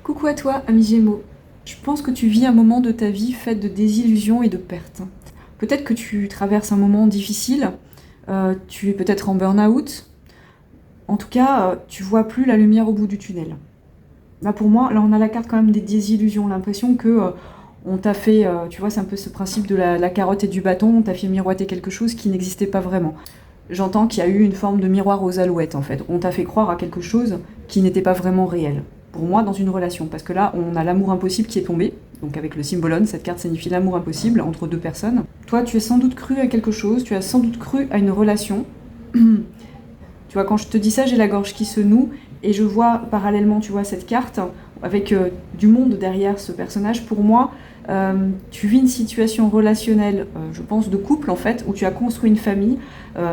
Coucou à toi, ami Gémeaux. Je pense que tu vis un moment de ta vie fait de désillusions et de pertes. Peut-être que tu traverses un moment difficile, tu es peut-être en burn-out. En tout cas, tu vois plus la lumière au bout du tunnel. Là, pour moi, là, on a la carte quand même des désillusions, l'impression que on t'a fait, tu vois, c'est un peu ce principe de la carotte et du bâton, on t'a fait miroiter quelque chose qui n'existait pas vraiment. J'entends qu'il y a eu une forme de miroir aux alouettes, en fait. On t'a fait croire à quelque chose qui n'était pas vraiment réel. Pour moi, dans une relation. Parce que là, on a l'amour impossible qui est tombé. Donc avec le symbolone, cette carte signifie l'amour impossible entre deux personnes. Toi, tu as sans doute cru à quelque chose, tu as sans doute cru à une relation. Tu vois, quand je te dis ça, j'ai la gorge qui se noue. Et je vois parallèlement, tu vois, cette carte, avec du monde derrière ce personnage. Pour moi, tu vis une situation relationnelle, je pense, de couple, en fait, où tu as construit une famille,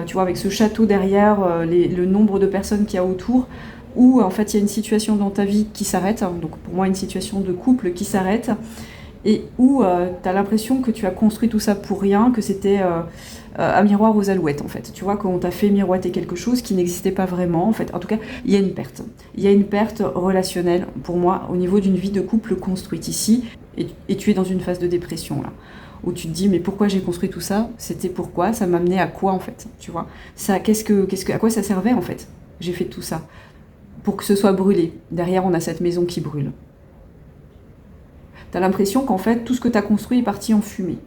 tu vois, avec ce château derrière, le nombre de personnes qu'il y a autour, où, en fait, il y a une situation dans ta vie qui s'arrête, hein, donc pour moi, une situation de couple qui s'arrête, et où tu as l'impression que tu as construit tout ça pour rien, que c'était un miroir aux alouettes, en fait. Tu vois, qu'on t'a fait miroiter quelque chose qui n'existait pas vraiment, en fait. En tout cas, il y a une perte. Il y a une perte relationnelle, pour moi, au niveau d'une vie de couple construite ici, et tu es dans une phase de dépression, là, où tu te dis, mais pourquoi j'ai construit tout ça? C'était pourquoi? Ça m'amenait à quoi, en fait? Tu vois? Ça, à quoi ça servait, en fait? J'ai fait tout ça. Pour que ce soit brûlé. Derrière, on a cette maison qui brûle. T'as l'impression qu'en fait, tout ce que t'as construit est parti en fumée.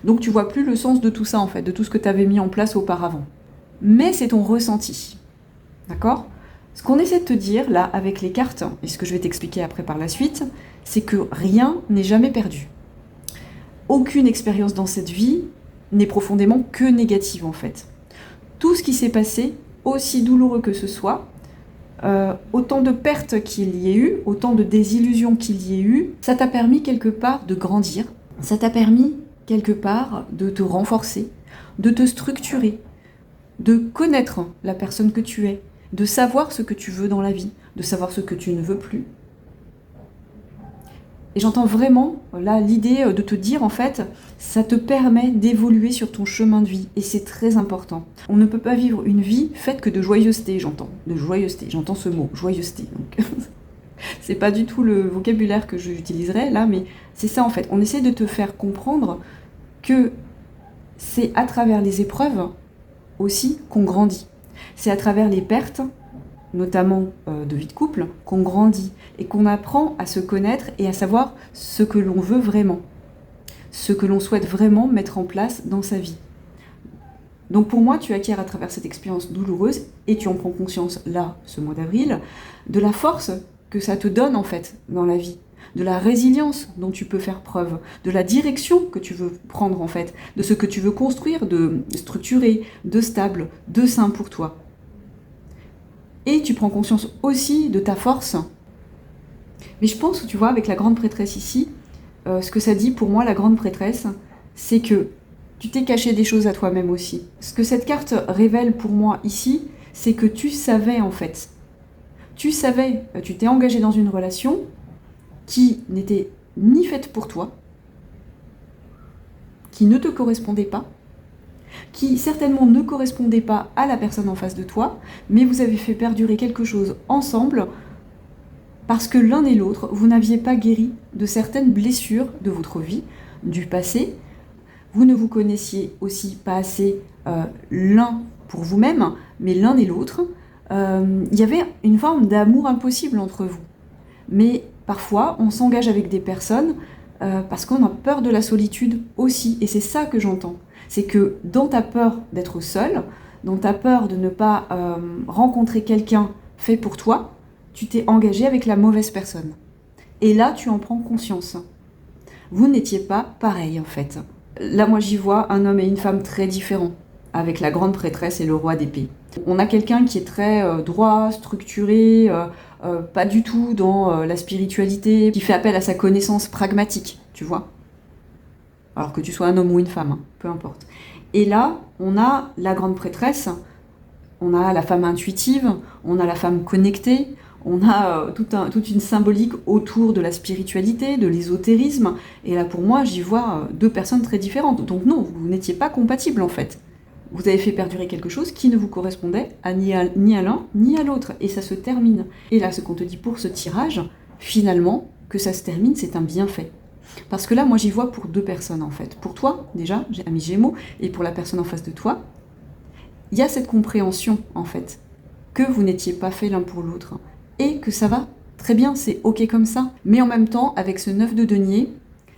Donc tu vois plus le sens de tout ça, en fait, de tout ce que t'avais mis en place auparavant. Mais c'est ton ressenti. D'accord? Ce qu'on essaie de te dire, là, avec les cartes, et ce que je vais t'expliquer après par la suite, c'est que rien n'est jamais perdu. Aucune expérience dans cette vie n'est profondément que négative, en fait. Tout ce qui s'est passé, aussi douloureux que ce soit, autant de pertes qu'il y ait eu, autant de désillusions qu'il y ait eu, ça t'a permis quelque part de grandir, ça t'a permis quelque part de te renforcer, de te structurer, de connaître la personne que tu es, de savoir ce que tu veux dans la vie, de savoir ce que tu ne veux plus. Et j'entends vraiment là l'idée de te dire, en fait, ça te permet d'évoluer sur ton chemin de vie. Et c'est très important. On ne peut pas vivre une vie faite que de joyeuseté, j'entends. De joyeuseté, j'entends ce mot, joyeuseté. Donc, c'est pas du tout le vocabulaire que j'utiliserais là, mais c'est ça, en fait. On essaie de te faire comprendre que c'est à travers les épreuves aussi qu'on grandit. C'est à travers les pertes, notamment de vie de couple, qu'on grandit et qu'on apprend à se connaître et à savoir ce que l'on veut vraiment, ce que l'on souhaite vraiment mettre en place dans sa vie. Donc pour moi, tu acquiers à travers cette expérience douloureuse, et tu en prends conscience là, ce mois d'avril, de la force que ça te donne en fait dans la vie, de la résilience dont tu peux faire preuve, de la direction que tu veux prendre en fait, de ce que tu veux construire, de structuré, de stable, de sain pour toi. Et tu prends conscience aussi de ta force. Mais je pense, tu vois, avec la grande prêtresse ici, ce que ça dit pour moi, la grande prêtresse, c'est que tu t'es caché des choses à toi-même aussi. Ce que cette carte révèle pour moi ici, c'est que tu savais en fait. Tu savais, tu t'es engagé dans une relation qui n'était ni faite pour toi, qui ne te correspondait pas, qui certainement ne correspondait pas à la personne en face de toi, mais vous avez fait perdurer quelque chose ensemble parce que l'un et l'autre, vous n'aviez pas guéri de certaines blessures de votre vie, du passé. Vous ne vous connaissiez aussi pas assez l'un pour vous-même, mais l'un et l'autre. Il y avait une forme d'amour impossible entre vous. Mais parfois, on s'engage avec des personnes parce qu'on a peur de la solitude aussi. Et c'est ça que j'entends. C'est que dans ta peur d'être seul, dans ta peur de ne pas rencontrer quelqu'un fait pour toi, tu t'es engagé avec la mauvaise personne. Et là, tu en prends conscience. Vous n'étiez pas pareil, en fait. Là, moi, j'y vois un homme et une femme très différents, avec la grande prêtresse et le roi d'épée. On a quelqu'un qui est très droit, structuré, pas du tout dans la spiritualité, qui fait appel à sa connaissance pragmatique, tu vois. Alors que tu sois un homme ou une femme, hein, peu importe. Et là, on a la grande prêtresse, on a la femme intuitive, on a la femme connectée, on a toute une symbolique autour de la spiritualité, de l'ésotérisme. Et là, pour moi, j'y vois deux personnes très différentes. Donc non, vous n'étiez pas compatibles, en fait. Vous avez fait perdurer quelque chose qui ne vous correspondait ni à l'un ni à l'autre. Et ça se termine. Et là, ce qu'on te dit pour ce tirage, finalement, que ça se termine, c'est un bienfait. Parce que là, moi, j'y vois pour 2 personnes, en fait. Pour toi, déjà, j'ai ami Gémeaux, et pour la personne en face de toi, il y a cette compréhension, en fait, que vous n'étiez pas fait l'un pour l'autre, et que ça va très bien, c'est ok comme ça. Mais en même temps, avec ce 9 de denier,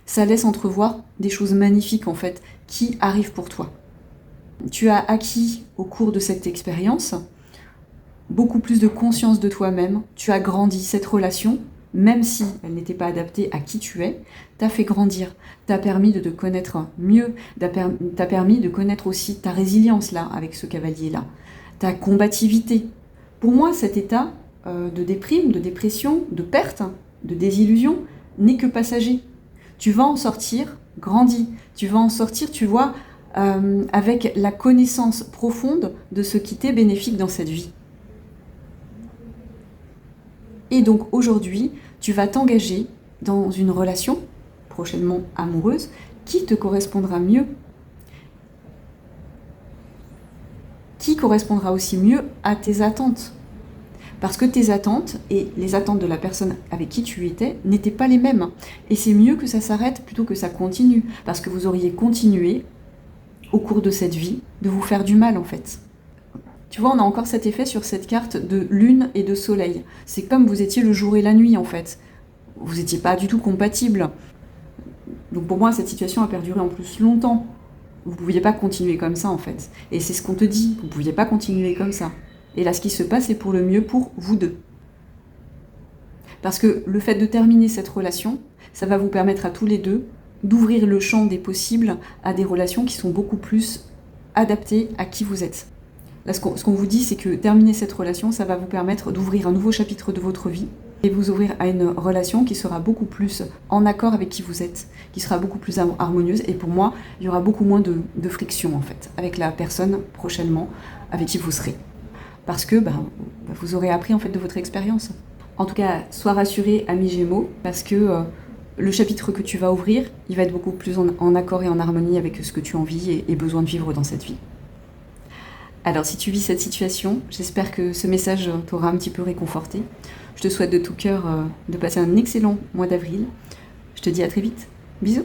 ça laisse entrevoir des choses magnifiques, en fait, qui arrivent pour toi. Tu as acquis, au cours de cette expérience, beaucoup plus de conscience de toi-même, tu as grandi cette relation, même si elle n'était pas adaptée à qui tu es, t'a fait grandir, t'a permis de te connaître mieux, t'a permis de connaître aussi ta résilience là, avec ce cavalier-là, ta combativité. Pour moi, cet état de déprime, de dépression, de perte, de désillusion, n'est que passager. Tu vas en sortir grandi, tu vas en sortir, tu vois, avec la connaissance profonde de ce qui t'est bénéfique dans cette vie. Et donc aujourd'hui, tu vas t'engager dans une relation, prochainement amoureuse, qui te correspondra mieux, qui correspondra aussi mieux à tes attentes. Parce que tes attentes et les attentes de la personne avec qui tu étais n'étaient pas les mêmes. Et c'est mieux que ça s'arrête plutôt que ça continue. Parce que vous auriez continué, au cours de cette vie, de vous faire du mal en fait. Tu vois, on a encore cet effet sur cette carte de lune et de soleil. C'est comme vous étiez le jour et la nuit en fait. Vous n'étiez pas du tout compatibles. Donc pour moi, cette situation a perduré en plus longtemps. Vous ne pouviez pas continuer comme ça en fait. Et c'est ce qu'on te dit, vous ne pouviez pas continuer comme ça. Et là, ce qui se passe est pour le mieux pour vous deux. Parce que le fait de terminer cette relation, ça va vous permettre à tous les deux d'ouvrir le champ des possibles à des relations qui sont beaucoup plus adaptées à qui vous êtes. Là, ce qu'on vous dit, c'est que terminer cette relation, ça va vous permettre d'ouvrir un nouveau chapitre de votre vie et vous ouvrir à une relation qui sera beaucoup plus en accord avec qui vous êtes, qui sera beaucoup plus harmonieuse. Et pour moi, il y aura beaucoup moins de friction, en fait, avec la personne prochainement avec qui vous serez. Parce que vous aurez appris en fait de votre expérience. En tout cas, sois rassuré, ami Gémeaux, parce que le chapitre que tu vas ouvrir, il va être beaucoup plus en accord et en harmonie avec ce que tu as envie et besoin de vivre dans cette vie. Alors, si tu vis cette situation, j'espère que ce message t'aura un petit peu réconforté. Je te souhaite de tout cœur de passer un excellent mois d'avril. Je te dis à très vite. Bisous.